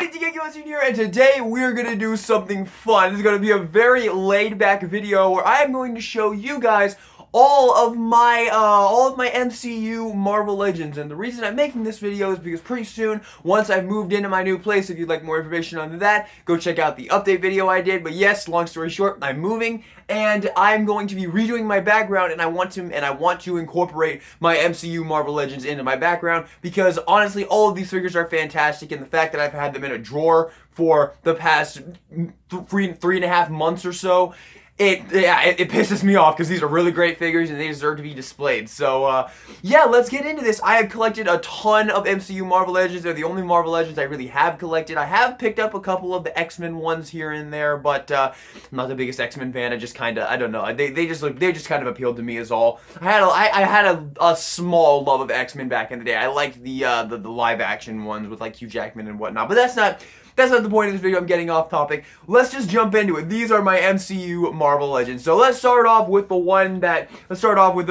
everybody, TKQSN here, and today we're gonna do something fun. This is gonna be a very laid-back video where I am going to show you guys all of my MCU Marvel Legends. And the reason I'm making this video is because pretty soon, once I've moved into my new place, if you'd like more information on that, go check out the update video I did. But yes, long story short, I'm moving and I'm going to be redoing my background, and I want to incorporate my MCU Marvel Legends into my background because honestly, all of these figures are fantastic, and the fact that I've had them in a drawer for the past three and a half months or so, it pisses me off because these are really great figures and they deserve to be displayed. So, yeah, let's get into this. I have collected a ton of MCU Marvel Legends. They're the only Marvel Legends I really have collected. I have picked up a couple of the X-Men ones here and there, but I'm not the biggest X-Men fan. I just kind of, I don't know. They just kind of appealed to me is all. I had a small love of X-Men back in the day. I liked the live action ones with like Hugh Jackman and whatnot, but that's not the point of this video. I'm getting off topic. Let's just jump into it. These are my MCU Marvel Legends. So let's start off with the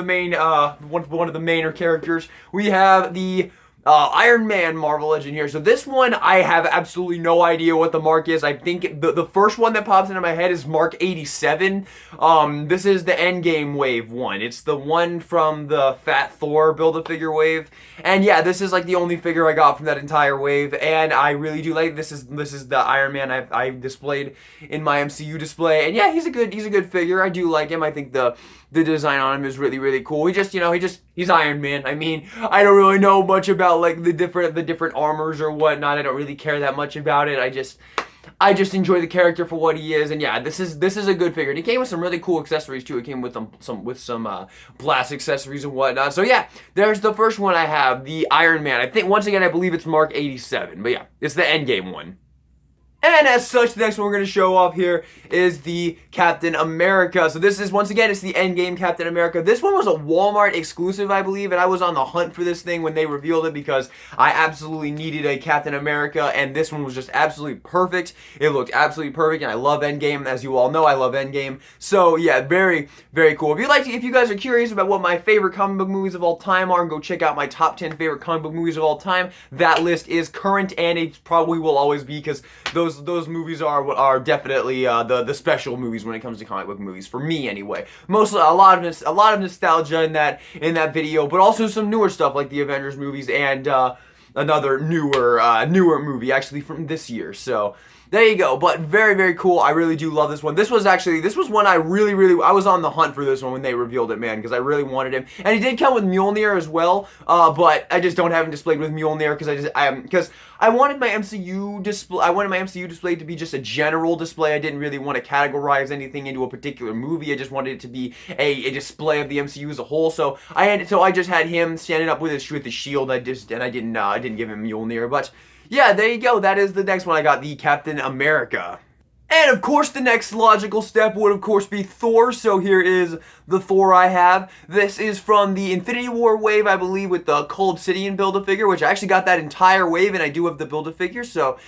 main, one of the mainer characters. We have the Iron Man Marvel Legend here. So this one, I have absolutely no idea what the mark is. I think the first one that pops into my head is Mark 87. This is the Endgame wave one. It's the one from the Fat Thor Build-A-Figure wave. And yeah, this is like the only figure I got from that entire wave, and I really do like this. Is the Iron Man I displayed in my MCU display, and yeah, he's a good figure. I do like him. I think the design on him is really cool. He's Iron Man. I mean, I don't really know much about like the different armors or whatnot. I don't really care that much about it. I just enjoy the character for what he is, and yeah, this is a good figure. And he came with some really cool accessories too. It came with some blast accessories and whatnot. So yeah, there's the first one I have, the Iron Man. I think once again I believe it's Mark 87, but yeah, it's the Endgame one. And as such, the next one we're going to show off here is the Captain America. So this is, once again, it's the Endgame Captain America. This one was a Walmart exclusive, I believe, and I was on the hunt for this thing when they revealed it because I absolutely needed a Captain America, and this one was just absolutely perfect. It looked absolutely perfect, and I love Endgame. As you all know, I love Endgame. So yeah, very cool. If you guys are curious about what my favorite comic book movies of all time are, go check out my top 10 favorite comic book movies of all time. That list is current, and it probably will always be because those movies are definitely the special movies when it comes to comic book movies, for me anyway. Mostly a lot of nostalgia in that video, but also some newer stuff like the Avengers movies and another newer movie actually from this year. So there you go. But very cool. I really do love this one. This was one I I was on the hunt for this one when they revealed it, man, because I really wanted him. And he did come with Mjolnir as well, but I just don't have him displayed with Mjolnir because I wanted my MCU display to be just a general display. I didn't really want to categorize anything into a particular movie. I just wanted it to be a display of the MCU as a whole. So I just had him standing up with his shield. I didn't give him Mjolnir, but yeah, there you go. That is the next one I got, the Captain America. And of course, the next logical step would of course be Thor. So here is the Thor I have. This is from the Infinity War wave, I believe, with the Obsidian Build-A-Figure, which I actually got that entire wave, and I do have the Build-A-Figure. So,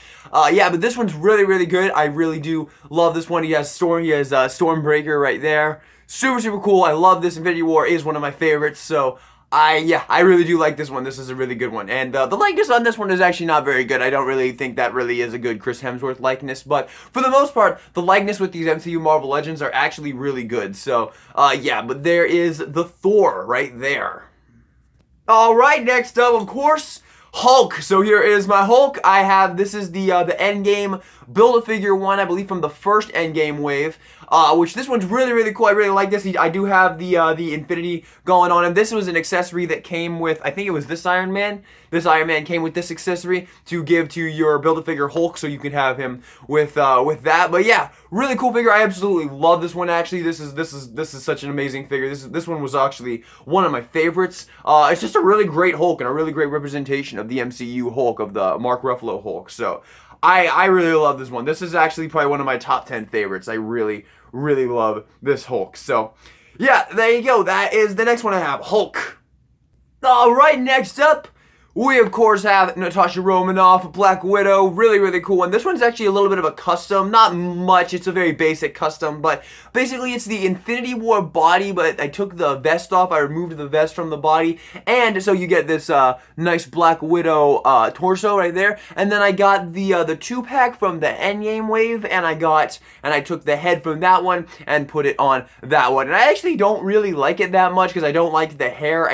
yeah, but this one's really good. I really do love this one. He has Stormbreaker right there. Super cool. I love this. Infinity War is one of my favorites. So I really do like this one. This is a really good one. And the likeness on this one is actually not very good. I don't really think that really is a good Chris Hemsworth likeness. But for the most part, the likeness with these MCU Marvel Legends are actually really good. So, yeah, but there is the Thor right there. Alright, next up, of course, Hulk. So here is my Hulk. This is the Endgame Build-A-Figure one, I believe from the first Endgame wave, which this one's really cool. I really like this. I do have the Infinity going on him. This was an accessory that came with, I think it was this Iron Man. This Iron Man came with this accessory to give to your Build-A-Figure Hulk, so you can have him with that. But yeah, really cool figure. I absolutely love this one. Actually, this is such an amazing figure. This one was actually one of my favorites. It's just a really great Hulk and a really great representation of the MCU Hulk, of the Mark Ruffalo Hulk. So I really love this one. This is actually probably one of my top 10 favorites. I really love this Hulk. So yeah, there you go. That is the next one I have, Hulk. Alright, next up, We, of course, have Natasha Romanoff, Black Widow, really, really cool one. This one's actually a little bit of a custom, not much, it's a very basic custom, but basically it's the Infinity War body, but I took the vest off, I removed the vest from the body, and so you get this nice Black Widow torso right there, and then I got the 2-pack from the Endgame wave, and I took the head from that one and put it on that one, and I actually don't really like it that much, because I don't like the hair.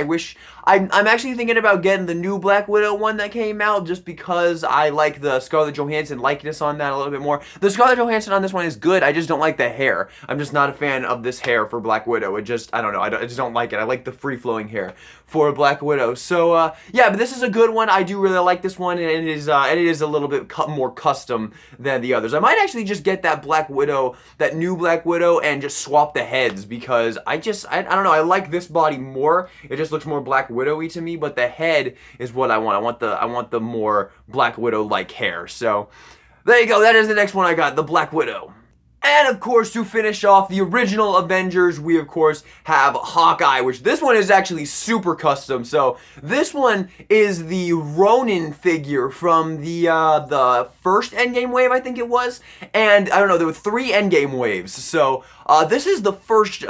I'm actually thinking about getting the new Black Widow one that came out just because I like the Scarlett Johansson likeness on that a little bit more. The Scarlett Johansson on this one is good, I just don't like the hair. I'm just not a fan of this hair for Black Widow. I don't know, I just don't like it. I like the free-flowing hair for Black Widow. So, yeah, but this is a good one. I do really like this one, and it is a little bit more custom than the others. I might actually just get that Black Widow, that new Black Widow, and just swap the heads, because I don't know, I like this body more. It just looks more Black Widow-y to me, but the head is what I want. I want the more Black Widow-like hair. So, there you go. That is the next one I got, the Black Widow. And of course, to finish off the original Avengers, we of course have Hawkeye, which this one is actually super custom. So this one is the Ronin figure from the first Endgame wave, I think it was. And I don't know, there were 3 Endgame waves. So this is the first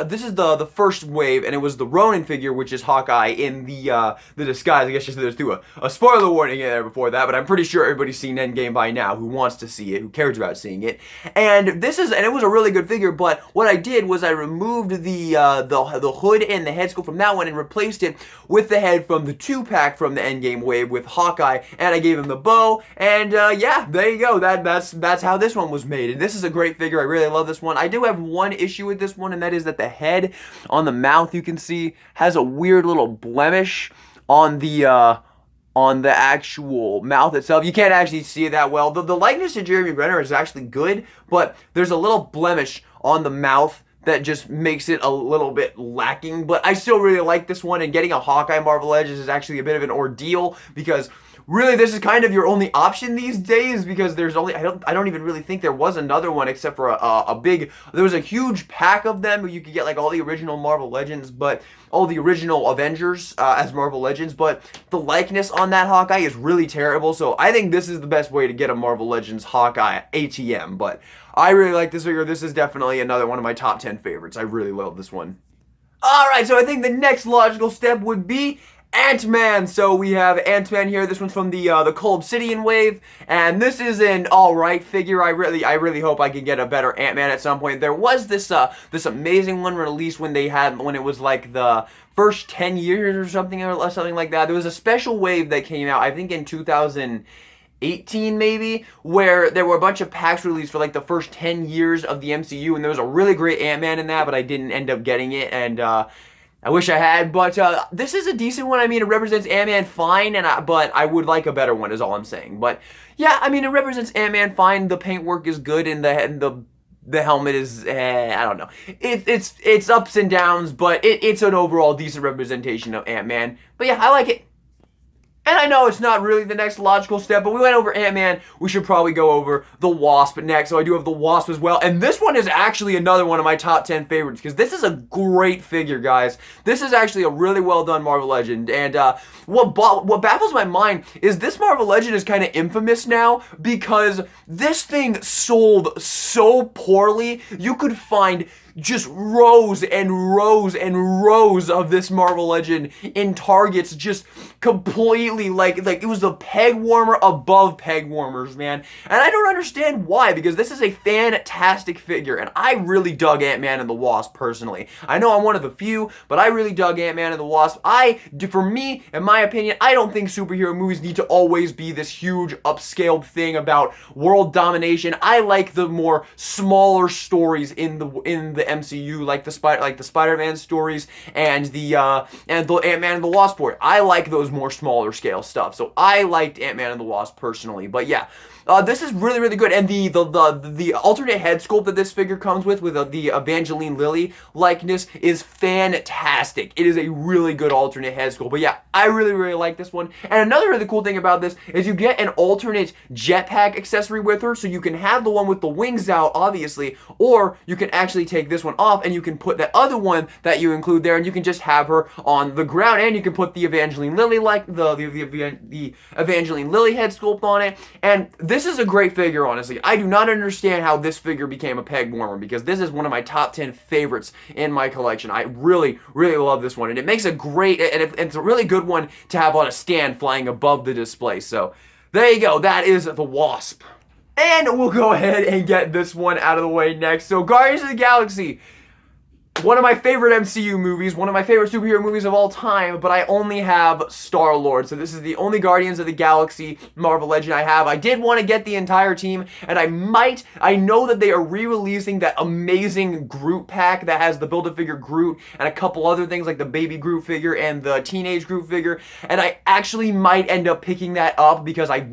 wave, and it was the Ronin figure, which is Hawkeye in the disguise. I guess just threw a spoiler warning in there before that, but I'm pretty sure everybody's seen Endgame by now who wants to see it, who cares about seeing it. And it was a really good figure, but what I did was I removed the hood and the head sculpt from that one and replaced it with the head from the 2-pack from the Endgame wave with Hawkeye, and I gave him the bow, and yeah, there you go. That's how this one was made, and this is a great figure. I really love this one. I do have one issue with this one, and that is that the head on the mouth, you can see, has a weird little blemish on the actual mouth itself. You can't actually see it that well. The likeness to Jeremy Renner is actually good, but there's a little blemish on the mouth that just makes it a little bit lacking. But I still really like this one, and getting a Hawkeye Marvel Legends is actually a bit of an ordeal, because really this is kind of your only option these days, because there's only, I don't even really think there was another one except for there was a huge pack of them where you could get like all the original Marvel Legends, but all the original Avengers as Marvel Legends, but the likeness on that Hawkeye is really terrible. So I think this is the best way to get a Marvel Legends Hawkeye ATM, but I really like this figure. This is definitely another one of my top 10 favorites. I really love this one. Alright, so I think the next logical step would be Ant-Man. So we have Ant-Man here. This one's from the Obsidian wave, and this is an alright figure. I really hope I can get a better Ant-Man at some point. There was this amazing one released when it was like the first 10 years or something like that. There was a special wave that came out, I think in 2018 maybe, where there were a bunch of packs released for like the first 10 years of the MCU, and there was a really great Ant-Man in that, but I didn't end up getting it, and I wish I had. But this is a decent one. I mean, it represents Ant-Man fine, but I would like a better one is all I'm saying. But yeah, I mean, it represents Ant-Man fine. The paintwork is good, and the helmet is, I don't know. It's ups and downs, but it's an overall decent representation of Ant-Man. But yeah, I like it. And I know it's not really the next logical step, but we went over Ant-Man. We should probably go over the Wasp next. So I do have the Wasp as well. And this one is actually another one of my top 10 favorites, because this is a great figure, guys. This is actually a really well done Marvel Legend. And what baffles my mind is this Marvel Legend is kind of infamous now, because this thing sold so poorly. You could find just rows and rows and rows of this Marvel Legend in Targets, just completely like it was a peg warmer above peg warmers, man. And I don't understand why, because this is a fantastic figure, and I really dug Ant-Man and the Wasp personally. I know I'm one of the few, but I really dug Ant-Man and the Wasp. For me, in my opinion, I don't think superhero movies need to always be this huge upscaled thing about world domination. I like the more smaller stories in the MCU, like the Spider-Man stories and the Ant-Man and the Wasp story. I like those more smaller scale stuff. So I liked Ant-Man and the Wasp personally. But yeah, This is really, really good, and the alternate head sculpt that this figure comes with the Evangeline Lilly likeness is fantastic. It is a really good alternate head sculpt, but yeah, I really, really like this one. And another really cool thing about this is you get an alternate jetpack accessory with her, so you can have the one with the wings out, obviously, or you can actually take this one off and you can put that other one that you include there, and you can just have her on the ground, and you can put the Evangeline Lilly the Evangeline Lilly head sculpt on it. And this is a great figure, honestly. I do not understand how this figure became a peg warmer, because this is one of my top 10 favorites in my collection. I really, really love this one, and it makes a great, and it's a really good one to have on a stand flying above the display. So there you go. That is the Wasp. And we'll go ahead and get this one out of the way next. So Guardians of the Galaxy, one of my favorite MCU movies, one of my favorite superhero movies of all time, but I only have Star-Lord. So this is the only Guardians of the Galaxy Marvel Legend I have. I did want to get the entire team, and I know that they are re-releasing that amazing Groot pack that has the Build-A-Figure Groot and a couple other things like the baby Groot figure and the teenage Groot figure, and I actually might end up picking that up because I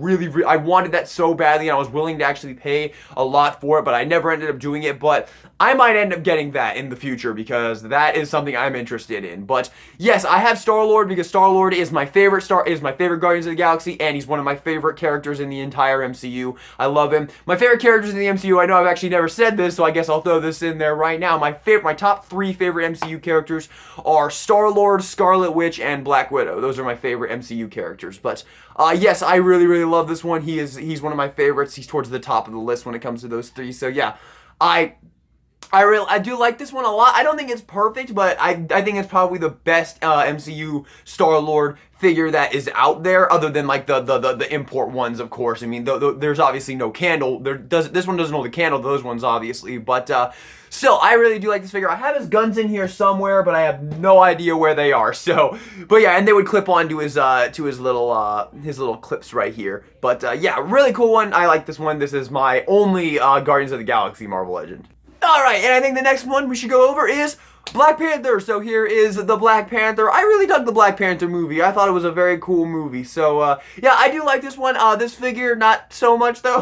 I wanted that so badly, and I was willing to actually pay a lot for it, but I never ended up doing it. But I might end up getting that in the future because that is something I'm interested in. But yes, I have Star-Lord because Star-Lord is my favorite Guardians of the Galaxy, and he's one of my favorite characters in the entire MCU. I love him. My favorite characters in the MCU, I know I've actually never said this, so I guess I'll throw this in there right now. My top 3 favorite MCU characters are Star-Lord, Scarlet Witch, and Black Widow. Those are my favorite MCU characters. But yes, I really, really love this one. He's one of my favorites. He's towards the top of the list when it comes to those 3. So yeah, I do like this one a lot. I don't think it's perfect, but I think it's probably the best MCU Star-Lord figure that is out there, other than like the import ones, of course. I mean, there's obviously no candle. This one doesn't hold a candle to those ones, obviously, but still, I really do like this figure. I have his guns in here somewhere, but I have no idea where they are. So, but yeah, and they would clip on to his little clips right here. But yeah, really cool one. I like this one. This is my only Guardians of the Galaxy Marvel Legend. Alright, and I think the next one we should go over is Black Panther. So here is the Black Panther. I really dug the Black Panther movie. I thought it was a very cool movie. So, yeah, I do like this one. This figure, not so much, though.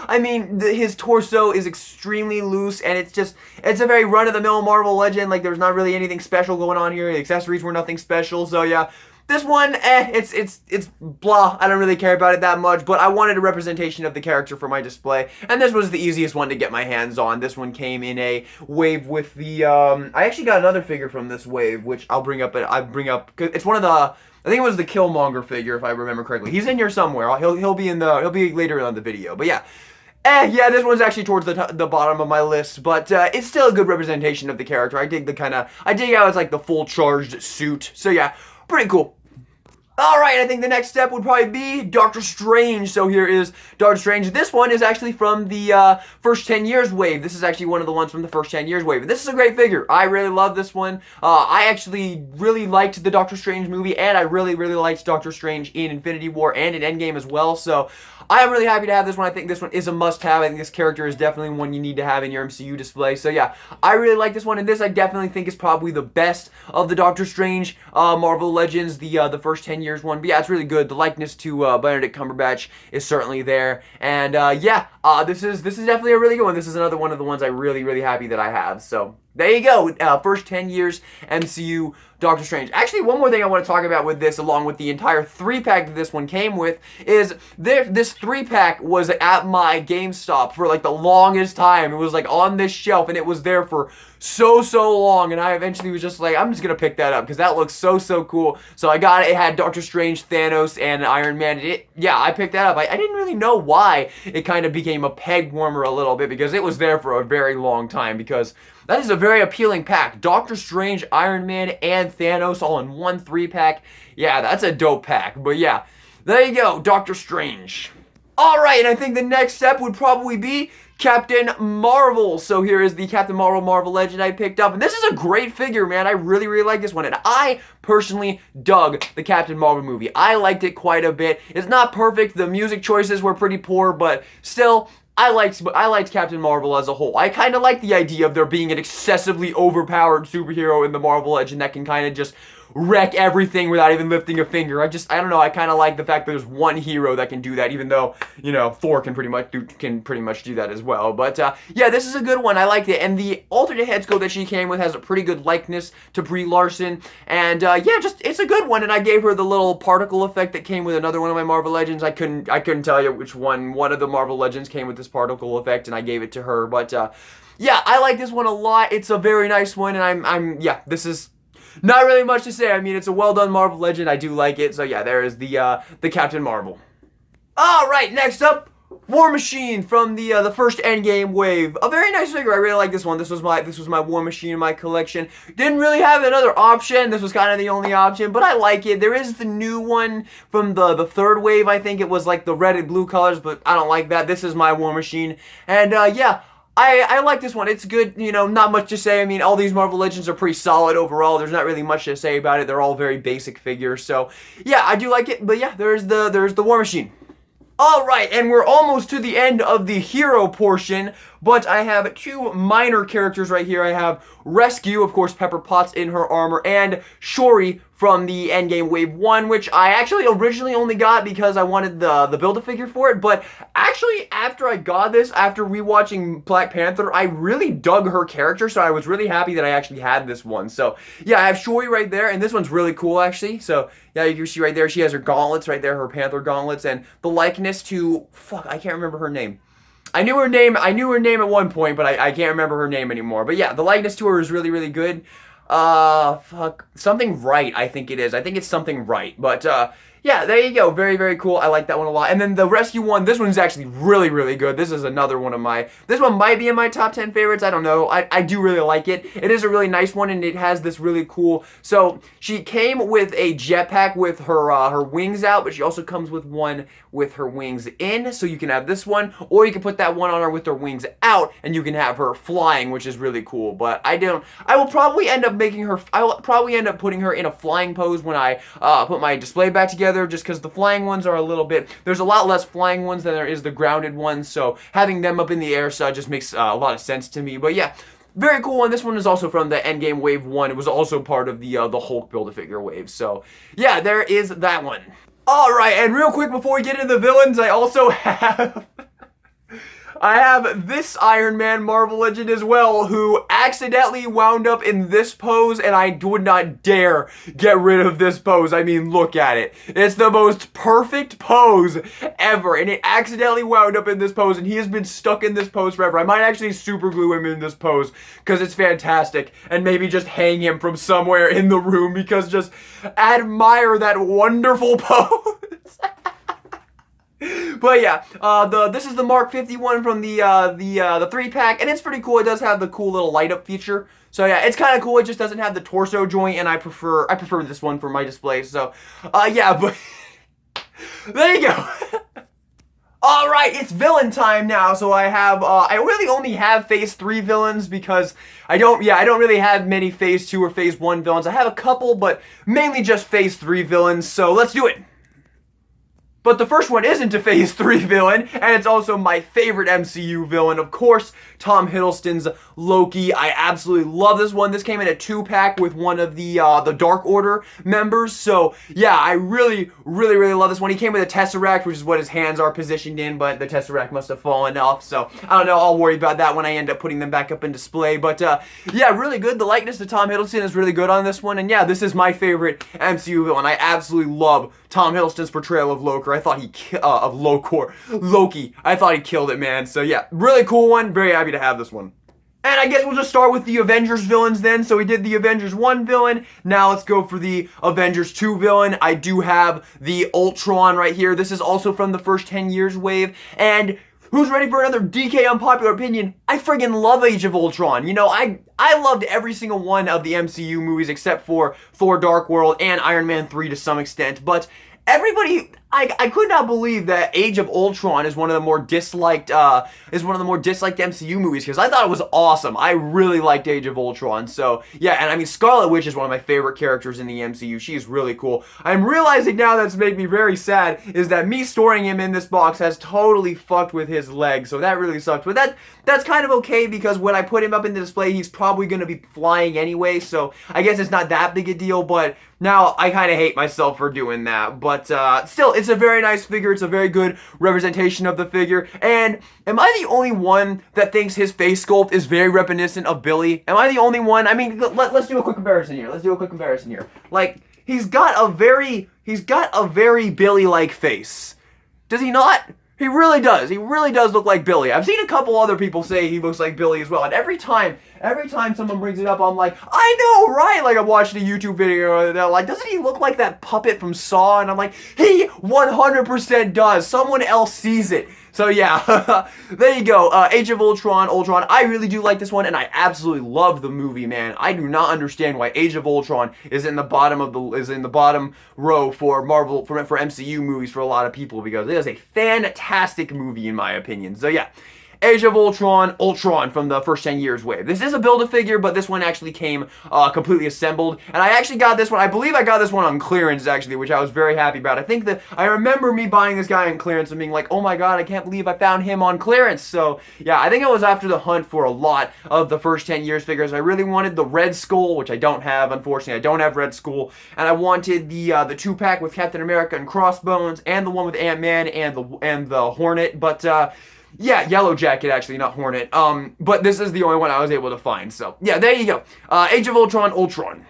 I mean, his torso is extremely loose, and it's a very run-of-the-mill Marvel Legend. Like, there's not really anything special going on here. The accessories were nothing special, so yeah. This one, it's blah. I don't really care about it that much, but I wanted a representation of the character for my display, and this was the easiest one to get my hands on. This one came in a wave with the, I actually got another figure from this wave, which I'll bring up, cause it's one of the, I think it was the Killmonger figure, if I remember correctly. He's in here somewhere. He'll be later on the video, but yeah. Yeah, this one's actually towards the bottom of my list, but it's still a good representation of the character. I dig how it's like the full charged suit, so yeah, pretty cool. Alright, I think the next step would probably be Doctor Strange. So here is Doctor Strange. This one is actually from the first 10 years wave. This is actually one of the ones from the first 10 years wave. This is a great figure. I really love this one. I actually really liked the Doctor Strange movie, and I really, really liked Doctor Strange in Infinity War and in Endgame as well. So I am really happy to have this one. I think this one is a must-have. I think this character is definitely one you need to have in your MCU display. So yeah, I really like this one, and this I definitely think is probably the best of the Doctor Strange Marvel Legends, the first 10 years one. But yeah, it's really good. The likeness to Benedict Cumberbatch is certainly there, and yeah, this is definitely a really good one. This is another one of the ones I'm really, really happy that I have. So there you go. First 10 years MCU Doctor Strange. Actually, one more thing I want to talk about with this, along with the entire 3-pack that this one came with, is this 3-pack was at my GameStop for like the longest time. It was like on this shelf, and it was there for so long, and I eventually was just like, I'm just gonna pick that up because that looks so cool. So I got it. It had Doctor Strange, Thanos, and Iron Man. Yeah, I picked that up. I didn't really know why it kind of became a peg warmer a little bit, because it was there for a very long time, because that is a very appealing pack. Doctor Strange, Iron Man, and Thanos all in one 3-pack. Yeah, that's a dope pack. But yeah, there you go, Doctor Strange. Alright, and I think the next step would probably be Captain Marvel. So here is the Captain Marvel Legend I picked up. And this is a great figure, man. I really like this one. And I personally dug the Captain Marvel movie. I liked it quite a bit. It's not perfect. The music choices were pretty poor, but still, I liked Captain Marvel as a whole. I kind of like the idea of there being an excessively overpowered superhero in the Marvel Legend that can kind of just wreck everything without even lifting a finger. I don't know, I kind of like the fact that there's one hero that can do that, even though, you know, Thor can pretty much do that as well. But yeah, this is a good one. I liked it. And the alternate head sculpt that she came with has a pretty good likeness to Brie Larson. And yeah, just it's a good one. And I gave her the little particle effect that came with another one of my Marvel Legends. I couldn't tell you which one. One of the Marvel Legends came with this particle effect, and I gave it to her. But yeah, I like this one a lot. It's a very nice one, and yeah, this is not really much to say. I mean, it's a well done Marvel Legend. I do like it. So yeah, there is the Captain Marvel. All right, next up, War Machine from the first Endgame wave. A very nice figure. I really like this one. This was my War Machine in my collection. Didn't really have another option. This was kind of the only option, but I like it. There is the new one from the third wave. I think it was like the red and blue colors, but I don't like that. This is my War Machine, and yeah. I like this one. It's good, you know, not much to say. I mean, all these Marvel Legends are pretty solid overall. There's not really much to say about it. They're all very basic figures. So, yeah, I do like it. But yeah, there's the War Machine. All right, and we're almost to the end of the hero portion, but I have two minor characters right here. I have Rescue, of course, Pepper Potts in her armor, and Shuri from the Endgame Wave 1, which I actually originally only got because I wanted the Build-A-Figure for it, but actually, after I got this, after rewatching Black Panther, I really dug her character, so I was really happy that I actually had this one. So, yeah, I have Shuri right there, and this one's really cool, actually. So, yeah, you can see right there, she has her gauntlets right there, her Panther gauntlets, and the likeness to, fuck, I can't remember her name. I knew her name at one point, but I can't remember her name anymore. But yeah, the likeness to her is really, really good. Fuck, something right, I think it is. I think it's something right. But, yeah, there you go. Very, very cool. I like that one a lot. And then the Rescue one, this one's actually really, really good. This is another one of my, this one might be in my top 10 favorites. I don't know. I do really like it. It is a really nice one, and it has this really cool, so she came with a jetpack with her wings out, but she also comes with one with her wings in, so you can have this one, or you can put that one on her with her wings out, and you can have her flying, which is really cool. But I will probably end up putting her in a flying pose when I put my display back together, just because the flying ones are a little bit, there's a lot less flying ones than there is the grounded ones, so having them up in the air just makes a lot of sense to me. But yeah, very cool one. This one is also from the Endgame Wave 1. It was also part of the Hulk Build-A-Figure wave. So yeah, there is that one. Alright, and real quick before we get into the villains, I also have I have this Iron Man Marvel Legend as well, who accidentally wound up in this pose, and I would not dare get rid of this pose. I mean, look at it. It's the most perfect pose ever, and it accidentally wound up in this pose, and he has been stuck in this pose forever. I might actually super glue him in this pose, because it's fantastic, and maybe just hang him from somewhere in the room, because just admire that wonderful pose. But yeah, this is the Mark 51 from the 3-pack, and it's pretty cool. It does have the cool little light up feature. So yeah, it's kind of cool. It just doesn't have the torso joint, and I prefer this one for my display. So yeah, but there you go. All right, it's villain time now. So I have I really only have Phase 3 villains because I don't really have many Phase 2 or Phase 1 villains. I have a couple, but mainly just Phase 3 villains. So let's do it. But the first one isn't a Phase 3 villain, and it's also my favorite MCU villain, of course, Tom Hiddleston's Loki. I absolutely love this one. This came in a 2-pack with one of the Dark Order members, so yeah, I really, really, really love this one. He came with a Tesseract, which is what his hands are positioned in, but the Tesseract must have fallen off, so I don't know, I'll worry about that when I end up putting them back up in display. But yeah, really good. The likeness to Tom Hiddleston is really good on this one, and yeah, this is my favorite MCU villain. I absolutely love Tom Hiddleston's portrayal of Loki. I thought Loki. I thought he killed it, man. So yeah, really cool one. Very happy to have this one. And I guess we'll just start with the Avengers villains then. So we did the Avengers 1 villain. Now let's go for the Avengers 2 villain. I do have the Ultron right here. This is also from the first 10 years wave. And who's ready for another DK unpopular opinion? I friggin' love Age of Ultron. You know, I loved every single one of the MCU movies except for Thor Dark World and Iron Man 3 to some extent. But everybody, I could not believe that Age of Ultron is one of the more disliked MCU movies, because I thought it was awesome. I really liked Age of Ultron. So yeah, and I mean, Scarlet Witch is one of my favorite characters in the MCU. She's really cool. I'm realizing now, that's made me very sad, is that me storing him in this box has totally fucked with his leg. So that really sucks. But that's kind of okay, because when I put him up in the display, he's probably going to be flying anyway. So I guess it's not that big a deal. But now I kind of hate myself for doing that. But still, it's a very nice figure. It's a very good representation of the figure. And am I the only one that thinks his face sculpt is very reminiscent of Billy? Am I the only one? I mean, let's do a quick comparison here. Like, he's got a very Billy-like face. Does he not? He really does. He really does look like Billy. I've seen a couple other people say he looks like Billy as well. And every time someone brings it up, I'm like, I know, right? Like, I'm watching a YouTube video and they're like, doesn't he look like that puppet from Saw? And I'm like, he 100% does. Someone else sees it. So yeah, there you go. Age of Ultron. I really do like this one, and I absolutely love the movie, man. I do not understand why Age of Ultron is in the bottom row for Marvel for MCU movies for a lot of people, because it is a fantastic movie in my opinion. So yeah. Age of Ultron from the first 10 years wave. This is a Build-A-Figure, but this one actually came completely assembled. And I actually got this one, I believe I got this one on clearance actually, which I was very happy about. I remember me buying this guy on clearance and being like, oh my god, I can't believe I found him on clearance. So yeah, I think I was after the hunt for a lot of the first 10 years figures. I really wanted the Red Skull, which I don't have, unfortunately. I don't have Red Skull. And I wanted the 2-pack with Captain America and Crossbones, and the one with Ant-Man and the Hornet, but yeah, Yellow Jacket, actually, not Hornet. But this is the only one I was able to find. So, yeah, there you go. Age of Ultron.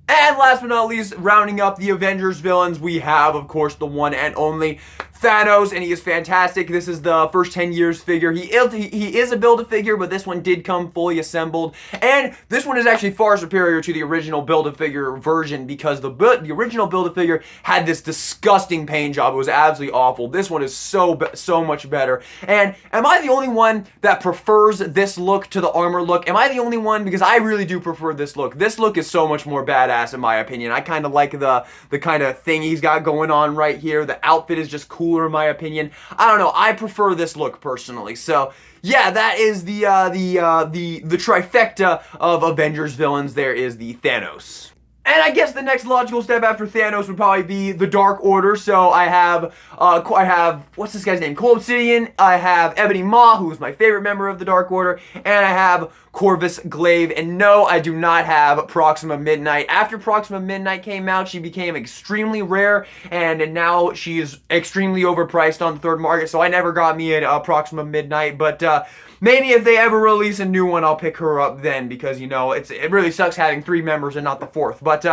And last but not least, rounding up the Avengers villains, we have, of course, the one and only Thanos, and he is fantastic. This is the first 10 years figure. He is a Build-A-Figure, but this one did come fully assembled. And this one is actually far superior to the original Build-A-Figure version, because the original Build-A-Figure had this disgusting paint job. It was absolutely awful. This one is so much better. And am I the only one that prefers this look to the armor look? Am I the only one? Because I really do prefer this look. This look is so much more badass in my opinion. I kind of like the kind of thing he's got going on right here. The outfit is just cool, in my opinion. I don't know. I prefer this look personally. So yeah, that is the trifecta of Avengers villains. There is the Thanos. And I guess the next logical step after Thanos would probably be the Dark Order. So I have, what's this guy's name? Obsidian. I have Ebony Maw, who is my favorite member of the Dark Order. And I have Corvus Glaive. And no, I do not have Proxima Midnight. After Proxima Midnight came out, she became extremely rare. And now she is extremely overpriced on the third market. So I never got me a Proxima Midnight. But, maybe if they ever release a new one, I'll pick her up then, because, you know, it really sucks having 3 members and not the 4th. But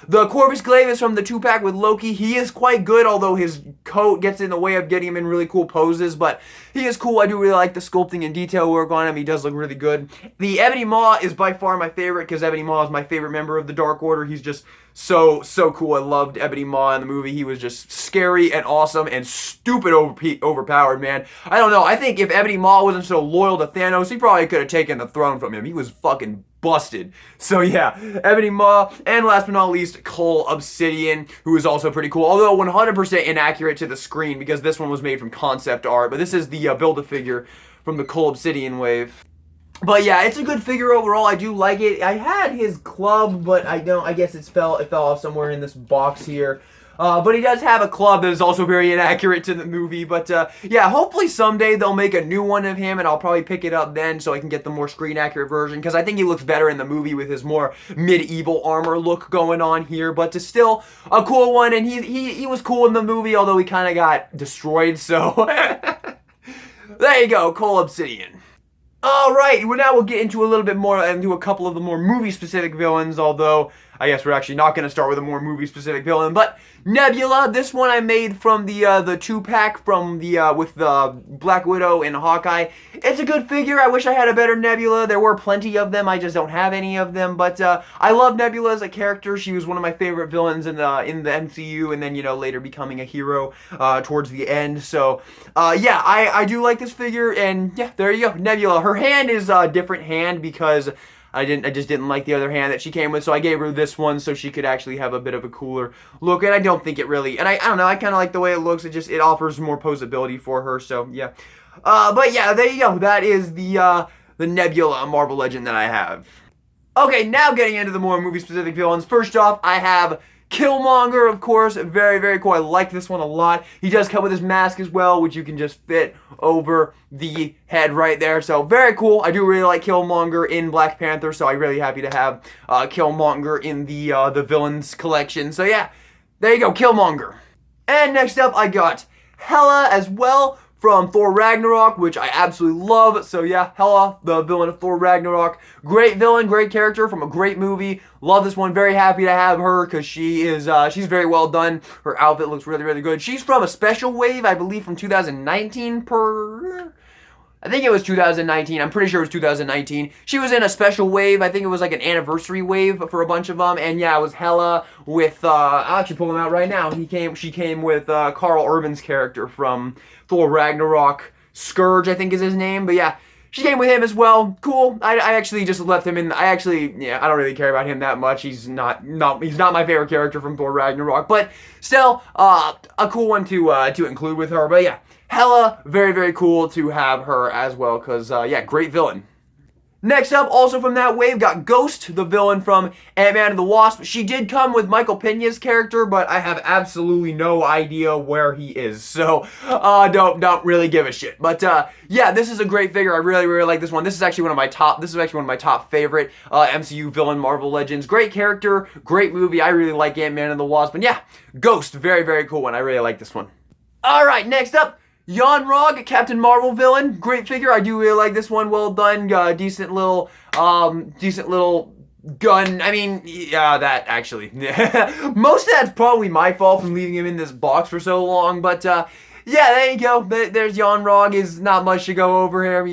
the Corvus Glaive is from the 2-pack with Loki. He is quite good, although his coat gets in the way of getting him in really cool poses. But he is cool. I do really like the sculpting and detail work on him. He does look really good. The Ebony Maw is by far my favorite, because Ebony Maw is my favorite member of the Dark Order. He's just so cool. I loved Ebony Maw in the movie. He was just scary and awesome and stupid overpowered, man. I don't know. I think if Ebony Maw wasn't so loyal to Thanos, he probably could have taken the throne from him. He was fucking busted. So yeah, Ebony Maw, and last but not least, Cole Obsidian, who is also pretty cool, although 100% inaccurate to the screen, because this one was made from concept art, but this is the Build-A-Figure from the Cole Obsidian wave. But yeah, it's a good figure overall. I do like it. I had his club, but I guess it fell off somewhere in this box here. But he does have a club that is also very inaccurate to the movie. But yeah, hopefully someday they'll make a new one of him, and I'll probably pick it up then so I can get the more screen accurate version, because I think he looks better in the movie with his more medieval armor look going on here. But it's still a cool one, and he was cool in the movie, although he kind of got destroyed. So there you go, Cole Obsidian. Alright, well now we'll get into a couple of the more movie-specific villains, although I guess we're actually not going to start with a more movie-specific villain, but Nebula. This one I made from the 2-pack from with the Black Widow and Hawkeye. It's a good figure. I wish I had a better Nebula. There were plenty of them. I just don't have any of them. But I love Nebula as a character. She was one of my favorite villains in the MCU, and then, you know, later becoming a hero towards the end. So yeah, I do like this figure, and yeah, there you go, Nebula. Her hand is a different hand because I just didn't like the other hand that she came with, so I gave her this one so she could actually have a bit of a cooler look. And I don't think it really, and I don't know, I kind of like the way it looks. It offers more posability for her. So yeah, but yeah, there you go. That is the Nebula Marvel Legend that I have. Okay, now getting into the more movie-specific villains. First off, I have Killmonger, of course. Very, very cool. I like this one a lot. He does come with his mask as well, which you can just fit over the head right there. So, very cool. I do really like Killmonger in Black Panther, so I'm really happy to have Killmonger in the Villains collection. So, yeah, there you go, Killmonger. And next up, I got Hela as well from Thor Ragnarok, which I absolutely love. So yeah, Hela, the villain of Thor Ragnarok. Great villain, great character from a great movie. Love this one. Very happy to have her because she's very well done. Her outfit looks really, really good. She's from a special wave, I believe, from 2019 I think it was 2019. I'm pretty sure it was 2019. She was in a special wave. I think it was like an anniversary wave for a bunch of them. And yeah, it was Hela with, I'll actually pull him out right now. She came with Carl Urban's character from Thor Ragnarok. Scourge, I think is his name. But yeah, she came with him as well. Cool. I actually just left him in, I don't really care about him that much. He's not my favorite character from Thor Ragnarok. But still, a cool one to include with her. But yeah. Hela, very, very cool to have her as well, because, yeah, great villain. Next up, also from that wave, got Ghost, the villain from Ant-Man and the Wasp. She did come with Michael Peña's character, but I have absolutely no idea where he is, so don't really give a shit. But yeah, this is a great figure. I really, really like this one. This is actually one of my top favorite MCU villain Marvel Legends. Great character, great movie. I really like Ant-Man and the Wasp. And yeah, Ghost, very, very cool one. I really like this one. All right, next up, Yon-Rogg, Captain Marvel villain, great figure. I do really like this one. Well done, decent little gun. I mean, yeah, that actually. Most of that's probably my fault from leaving him in this box for so long. But yeah, there you go. There's Yon-Rogg. Is not much to go over here.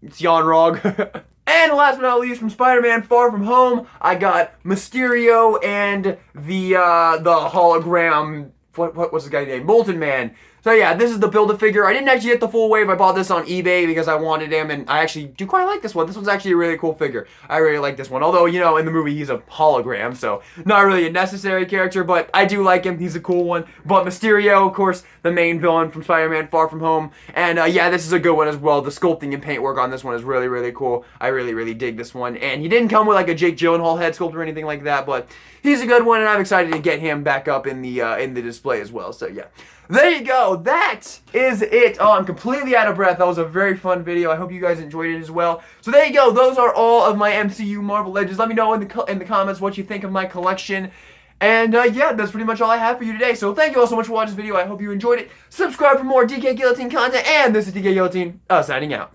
It's Yon-Rogg. And last but not least, from Spider-Man Far From Home, I got Mysterio and the hologram. What's the guy's name? Molten Man. So yeah, this is the Build-A-Figure. I didn't actually get the full wave. I bought this on eBay because I wanted him, and I actually do quite like this one. This one's actually a really cool figure. I really like this one. Although, you know, in the movie, he's a hologram, so not really a necessary character, but I do like him. He's a cool one. But Mysterio, of course, the main villain from Spider-Man Far From Home. And yeah, this is a good one as well. The sculpting and paintwork on this one is really, really cool. I really, really dig this one. And he didn't come with like a Jake Gyllenhaal head sculpt or anything like that, but he's a good one, and I'm excited to get him back up in the display as well. So yeah. There you go. That is it. Oh, I'm completely out of breath. That was a very fun video. I hope you guys enjoyed it as well. So there you go. Those are all of my MCU Marvel Legends. Let me know in the comments what you think of my collection. And yeah, that's pretty much all I have for you today. So thank you all so much for watching this video. I hope you enjoyed it. Subscribe for more DK Guillotine content. And this is DK Guillotine, signing out.